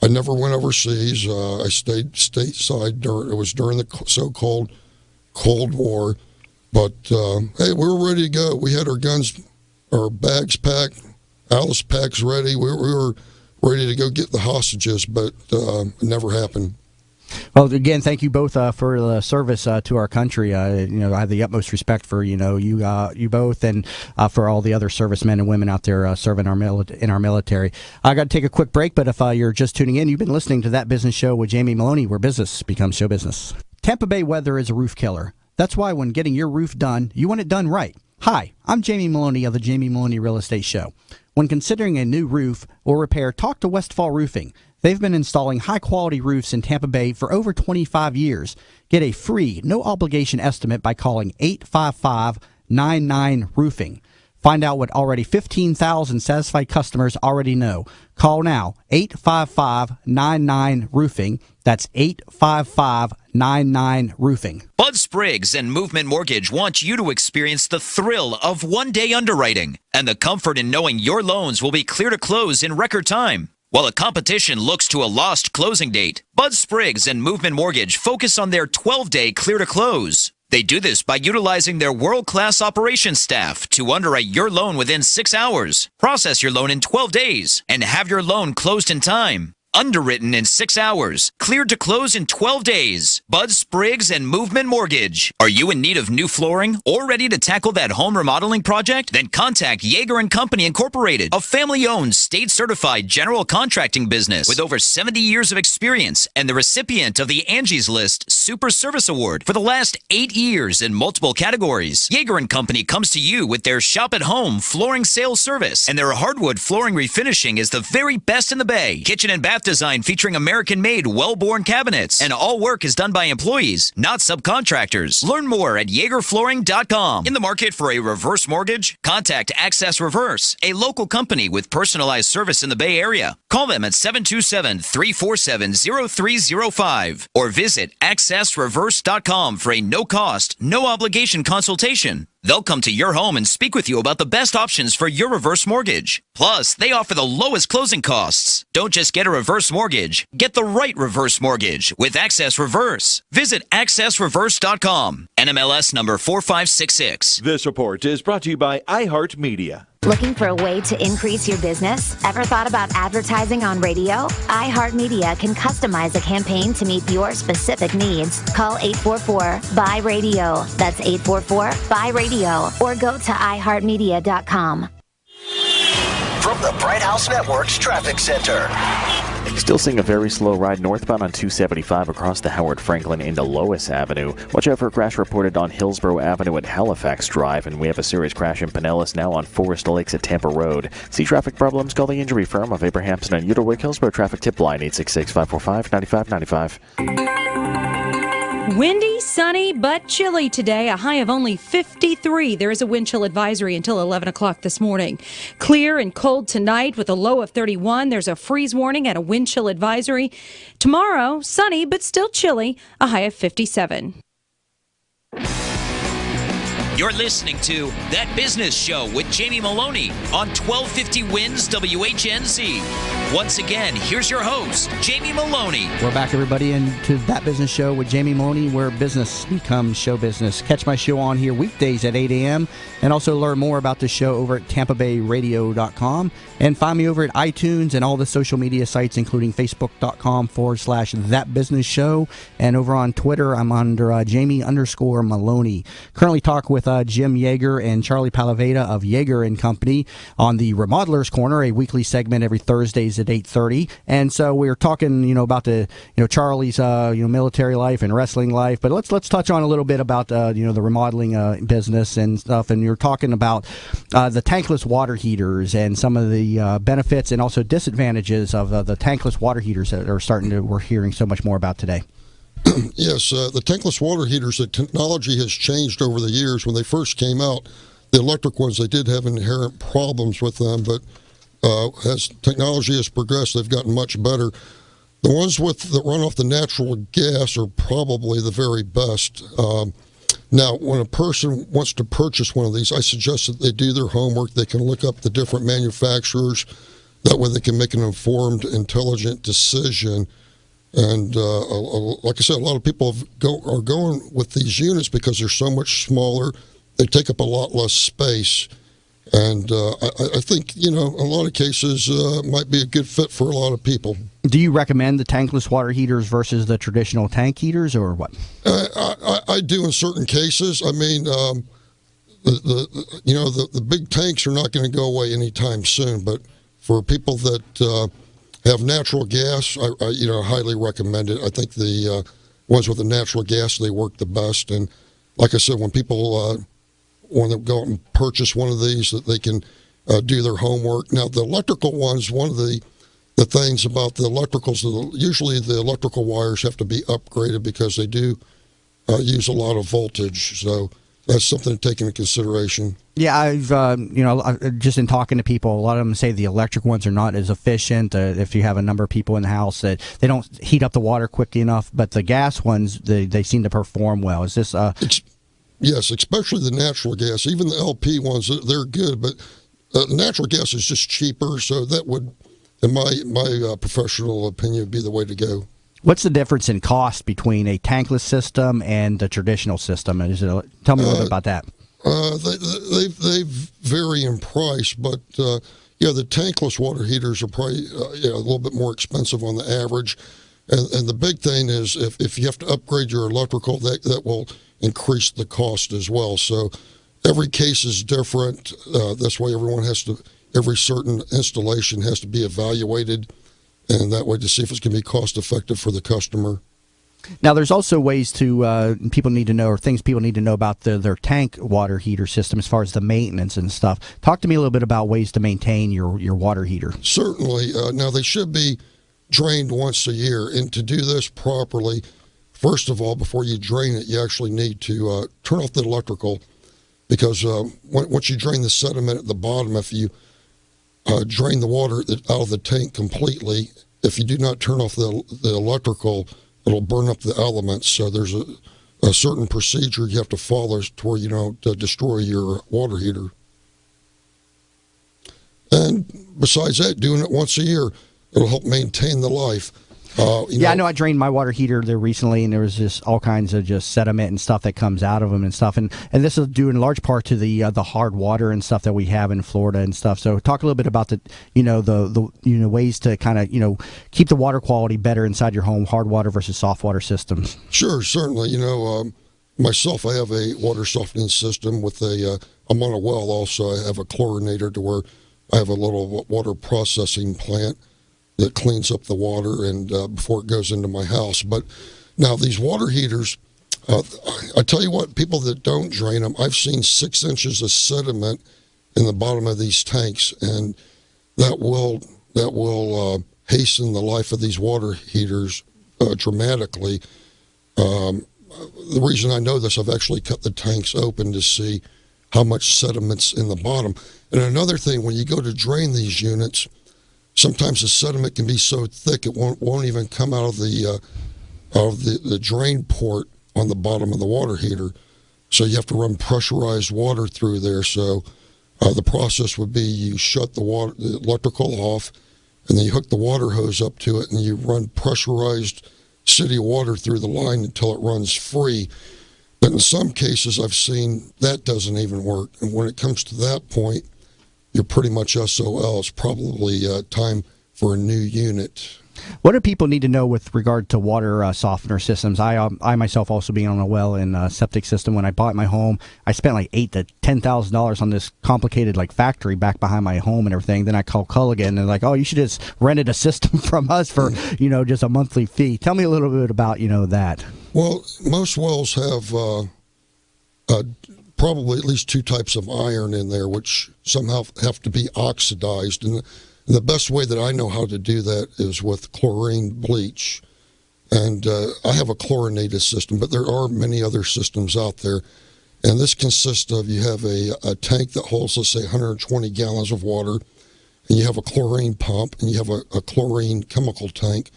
I never went overseas. I stayed stateside. It was during the so-called Cold War, but hey, we were ready to go. We had our guns, our bags packed, Alice packs ready. We were ready to go get the hostages, but it never happened. Well, again, thank you both for the service to our country. You know, I have the utmost respect for you both, and for all the other servicemen and women out there serving in our military. I got to take a quick break, but if you're just tuning in, you've been listening to That Business Show with Jamie Meloni, where business becomes show business. Tampa Bay weather is a roof killer. That's why when getting your roof done, you want it done right. Hi, I'm Jamie Meloni of the Jamie Meloni Real Estate Show. When considering a new roof or repair, talk to Westfall Roofing. They've been installing high-quality roofs in Tampa Bay for over 25 years. Get a free, no-obligation estimate by calling 855-99-ROOFING. Find out what already 15,000 satisfied customers already know. Call now, 855-99-ROOFING. That's 855-99-ROOFING. Bud Spriggs and Movement Mortgage want you to experience the thrill of one-day underwriting and the comfort in knowing your loans will be clear to close in record time. While the competition looks to a lost closing date, Bud Spriggs and Movement Mortgage focus on their 12-day clear to close. They do this by utilizing their world-class operations staff to underwrite your loan within 6 hours, process your loan in 12 days, and have your loan closed in time. Underwritten in 6 hours, cleared to close in 12 days. Bud Spriggs and Movement Mortgage. Are you in need of new flooring or ready to tackle that home remodeling project? Then contact Yeager & Company Incorporated, a family-owned, state-certified general contracting business with over 70 years of experience and the recipient of the Angie's List Super Service Award for the last 8 years in multiple categories. Yeager & Company comes to you with their shop-at-home flooring sales service, and their hardwood flooring refinishing is the very best in the Bay. Kitchen and bath design featuring American-made, well-born cabinets, and all work is done by employees, not subcontractors. Learn more at YeagerFlooring.com. In the market for a reverse mortgage? Contact Access Reverse, a local company with personalized service in the Bay Area. Call them at 727-347-0305 or visit AccessReverse.com for a no-cost, no-obligation consultation. They'll come to your home and speak with you about the best options for your reverse mortgage. Plus, they offer the lowest closing costs. Don't just get a reverse mortgage. Get the right reverse mortgage with Access Reverse. Visit AccessReverse.com. NMLS number 4566. This report is brought to you by iHeartMedia. Looking for a way to increase your business? Ever thought about advertising on radio? iHeartMedia can customize a campaign to meet your specific needs. Call 844-BUY-RADIO. That's 844-BUY-RADIO. Or go to iHeartMedia.com. From the Bright House Network's Traffic Center. Still seeing a very slow ride northbound on 275 across the Howard Franklin into Lois Avenue. Watch out for a crash reported on Hillsborough Avenue at Halifax Drive, and we have a serious crash in Pinellas now on Forest Lakes at Tampa Road. See traffic problems? Call the injury firm of Abrahamson and Uterwick Hillsborough Traffic Tip Line 866-545-9595. Windy, sunny, but chilly today. A high of only 53. There is a wind chill advisory until 11 o'clock this morning. Clear and cold tonight with a low of 31. There's a freeze warning and a wind chill advisory. Tomorrow, sunny, but still chilly. A high of 57. You're listening to That Business Show with Jamie Maloney on 1250 Wins WHNZ. Once again, here's your host, Jamie Maloney. We're back, everybody, into That Business Show with Jamie Maloney, where business becomes show business. Catch my show on here weekdays at 8 a.m. and also learn more about the show over at TampaBayRadio.com. And find me over at iTunes and all the social media sites, including Facebook.com/That Business Show. And over on Twitter, I'm under Jamie_Maloney. Currently talk with Jim Yeager and Charlie Palaveda of Yeager and Company on the Remodeler's Corner, a weekly segment every Thursdays at 8:30. And so we're talking, about the, Charlie's, military life and wrestling life. But let's touch on a little bit about, the remodeling business and stuff. And you're talking about the tankless water heaters and some of the benefits and also disadvantages of the tankless water heaters that are we're hearing so much more about today. Yes, the tankless water heaters, the technology has changed over the years. When they first came out, the electric ones, they did have inherent problems with them, but as technology has progressed, they've gotten much better. The ones that run off the natural gas are probably the very best. Now, when a person wants to purchase one of these, I suggest that they do their homework. They can look up the different manufacturers. That way they can make an informed, intelligent decision. And like I said, a lot of people are going with these units because they're so much smaller. They take up a lot less space. And I think, a lot of cases might be a good fit for a lot of people. Do you recommend the tankless water heaters versus the traditional tank heaters, or what? I do in certain cases. I mean, the big tanks are not going to go away anytime soon. But for people that have natural gas, I highly recommend it. I think the ones with the natural gas, they work the best. And like I said, when people want to go out and purchase one of these, that they can do their homework. Now, the electrical ones, one of the things about the electricals, usually the electrical wires have to be upgraded because they do use a lot of voltage. So that's something to take into consideration. Yeah, I've just in talking to people, a lot of them say the electric ones are not as efficient. If you have a number of people in the house, that they don't heat up the water quickly enough. But the gas ones, they seem to perform well. Is this? Yes, especially the natural gas. Even the LP ones, they're good, but natural gas is just cheaper. So that would, in my professional opinion, be the way to go. What's the difference in cost between a tankless system and the traditional system? Tell me a little bit about that. They vary in price, but the tankless water heaters are probably a little bit more expensive on the average. And the big thing is if you have to upgrade your electrical, that will increase the cost as well. So every case is different. That's why every certain installation has to be evaluated, and that way to see if it's going to be cost effective for the customer. Now, there's also ways to people need to know, or things people need to know about their tank water heater system as far as the maintenance and stuff. Talk to me a little bit about ways to maintain your water heater. Certainly. Now, they should be drained once a year, and to do this properly, first of all, before you drain it, you actually need to turn off the electrical, because once you drain the sediment at the bottom, if you drain the water out of the tank completely, if you do not turn off the electrical, it'll burn up the elements. So there's a certain procedure you have to follow to where you don't destroy your water heater. And besides that, doing it once a year, it'll help maintain the life. I know I drained my water heater there recently, and there was just all kinds of just sediment and stuff that comes out of them and stuff. And this is due in large part to the hard water and stuff that we have in Florida and stuff. So talk a little bit about the ways to kind of keep the water quality better inside your home, hard water versus soft water systems. Sure, certainly. Myself, I have a water softening system with I'm on a well also. I have a chlorinator to where I have a little water processing plant that cleans up the water and before it goes into my house. But now these water heaters, I tell you what, people that don't drain them, I've seen 6 inches of sediment in the bottom of these tanks, and that will hasten the life of these water heaters dramatically. The reason I know this, I've actually cut the tanks open to see how much sediment's in the bottom. And another thing, when you go to drain these units, sometimes the sediment can be so thick it won't even come out of the drain port on the bottom of the water heater. So you have to run pressurized water through there. So the process would be you shut the electrical off, and then you hook the water hose up to it, and you run pressurized city water through the line until it runs free. But in some cases, I've seen that doesn't even work. And when it comes to that point, you're pretty much SOL. It's probably time for a new unit. What do people need to know with regard to water softener systems? I myself also being on a well and septic system. When I bought my home, I spent like $8,000 to $10,000 on this complicated like factory back behind my home and everything. Then I called Culligan and they're like, "Oh, you should just rented a system from us for just a monthly fee." Tell me a little bit about that. Well, most wells have probably at least two types of iron in there, which somehow have to be oxidized. And the best way that I know how to do that is with chlorine bleach. And I have a chlorinated system, but there are many other systems out there. And this consists of, you have a tank that holds, let's say, 120 gallons of water, and you have a chlorine pump, and you have a chlorine chemical tank,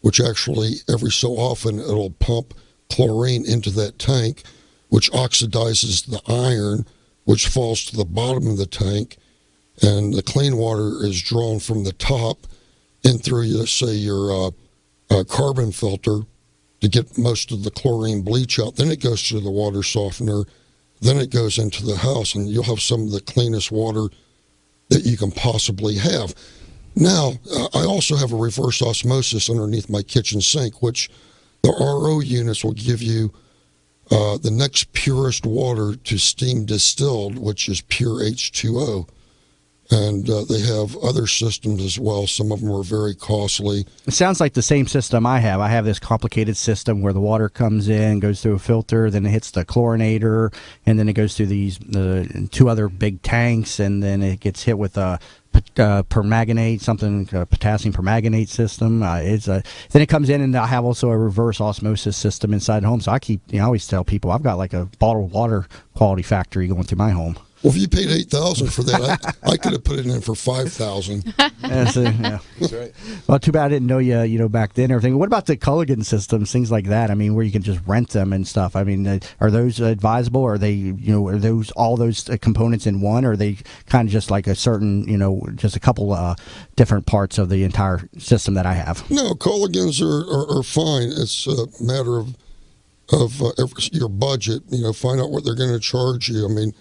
which actually every so often it'll pump chlorine into that tank, which oxidizes the iron, which falls to the bottom of the tank, and the clean water is drawn from the top in through, let's say, your carbon filter to get most of the chlorine bleach out. Then it goes through the water softener. Then it goes into the house, and you'll have some of the cleanest water that you can possibly have. Now, I also have a reverse osmosis underneath my kitchen sink, which the RO units will give you the next purest water to steam distilled, which is pure H2O. And they have other systems as well. Some of them are very costly. It sounds like the same system I have. I have this complicated system where the water comes in, goes through a filter, then it hits the chlorinator, and then it goes through these two other big tanks, and then it gets hit with a permanganate, potassium permanganate system. Then it comes in, and I have also a reverse osmosis system inside the home. So I always tell people I've got like a bottled water quality factory going through my home. Well, if you paid $8,000 for that, I could have put it in for $5,000. Yeah. That's right. Well, too bad I didn't know you, back then. Everything. What about the Culligan systems, things like that? I mean, where you can just rent them and stuff. I mean, are those advisable? Are they, are those all those components in one? Or are they kind of just like a certain, just a couple different parts of the entire system that I have? No, Culligans are fine. It's a matter of your budget. Find out what they're going to charge you. I mean,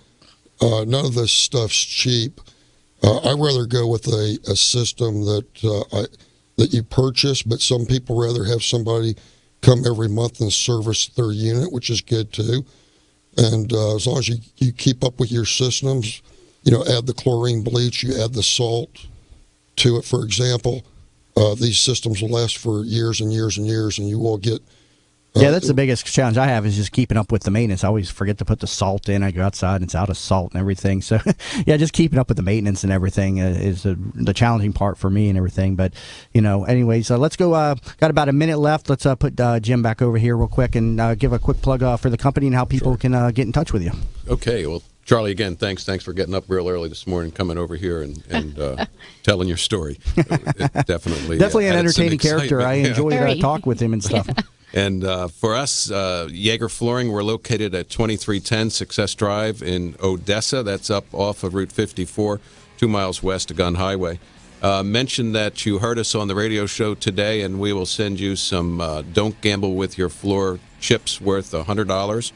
none of this stuff's cheap. I'd rather go with a system that you purchase, but some people rather have somebody come every month and service their unit, which is good too. And as long as you keep up with your systems, add the chlorine bleach, you add the salt to it, for example, these systems will last for years and years and years, and you will get yeah, that's the biggest challenge I have is just keeping up with the maintenance. I always forget to put the salt in. I go outside and it's out of salt and everything. So, yeah, just keeping up with the maintenance and everything is the challenging part for me and everything. But, anyways, let's go. Got about a minute left. Let's put Jim back over here real quick and give a quick plug for the company and how people can get in touch with you. Okay, well, Charlie, again, thanks for getting up real early this morning, coming over here and telling your story. Definitely an entertaining character. I enjoy talk with him and stuff. And for us, Jaeger Flooring, we're located at 2310 Success Drive in Odessa. That's up off of Route 54, 2 miles west of Gun Highway. Mention that you heard us on the radio show today, and we will send you some Don't Gamble With Your Floor chips worth $100.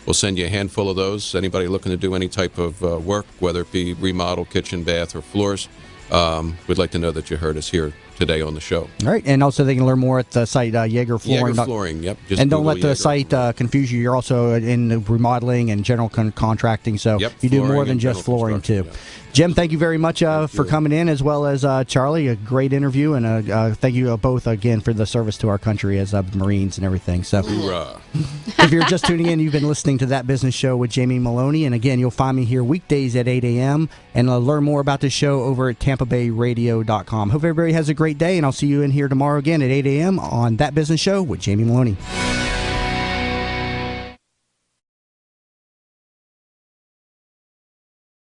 We'll send you a handful of those. Anybody looking to do any type of work, whether it be remodel, kitchen, bath, or floors, we'd like to know that you heard us here today on the show. All right, and also they can learn more at the site Jaeger Flooring. Jaeger Flooring, yep. And don't let the site confuse you. You're also in the remodeling and general contracting, so you do more than just flooring too. Yeah. Jim, thank you very much for coming in, as well as Charlie. A great interview, and thank you both again for the service to our country as Marines and everything. So, hoorah. If you're just tuning in, you've been listening to That Business Show with Jamie Meloni, and again, you'll find me here weekdays at 8 a.m. and learn more about the show over at TampaBayRadio.com. Hope everybody has a great day, and I'll see you in here tomorrow again at 8 a.m. on That Business Show with Jamie Meloni.